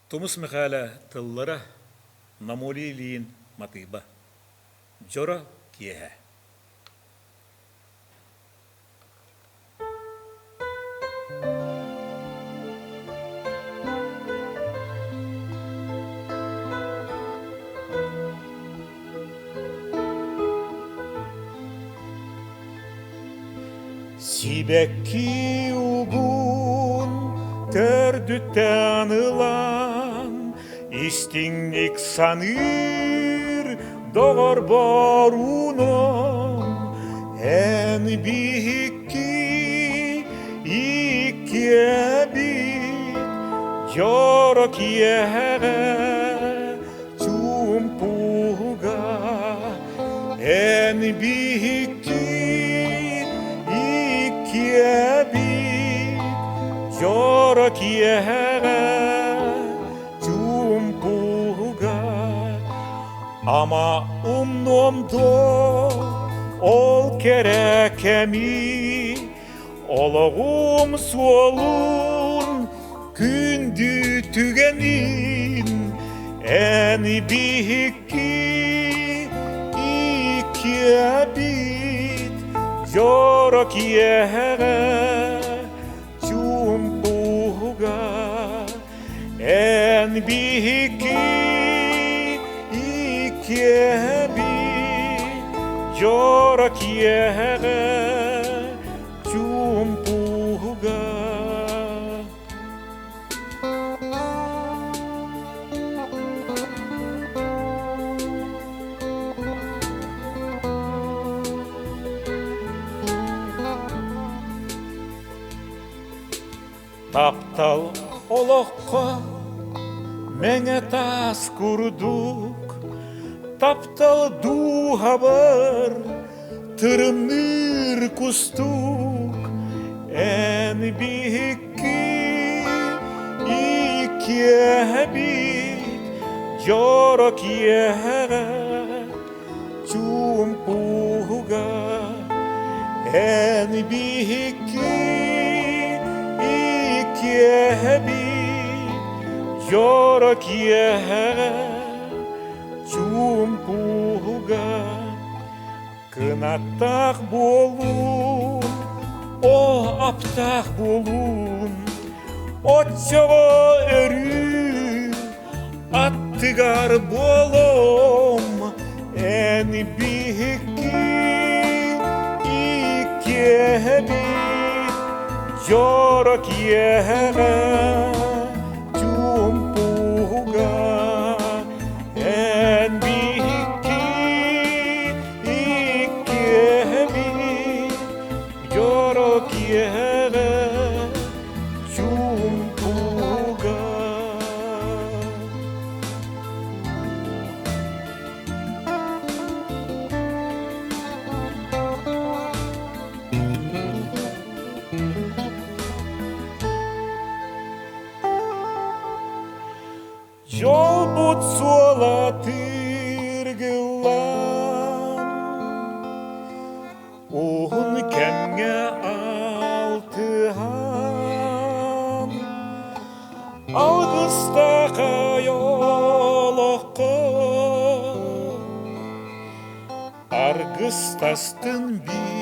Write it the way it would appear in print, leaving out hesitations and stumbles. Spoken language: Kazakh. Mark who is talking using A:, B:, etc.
A: Тумус Михаила тыллара намоли лиин матыба. Жора киеһә. Сибекки угун төрдүттен ылан, истиңник саныр догор боруно, эн бихикки икке бит жора киеге чумпуга, эн бихикки Jora kiehe jumpuga ama umnomdo ol kerekemi olağum solun gündü tügenin en bihikki ikiye bit jora kiehe en bihikki ikiye bit jora kiehe jumpuga Таптал олоққа меңе тас курдук, таптал духабар тырымныр кустук, эн бихикки икке бит жора киеге чумпуга, эн бихикки Jora kiehe jumpuga Kınattaq bolun, o aptaq bolun Otçoğa örü attıgar bolom En bihikki ikiye bit Jora kiehe jumpuga en bihikki ikiye bit jora kiehe jumpuga Жол бут сола тыргылан, Оғын кәмге алтыған, Алғыстаға йолоққа, Арғыстастын бир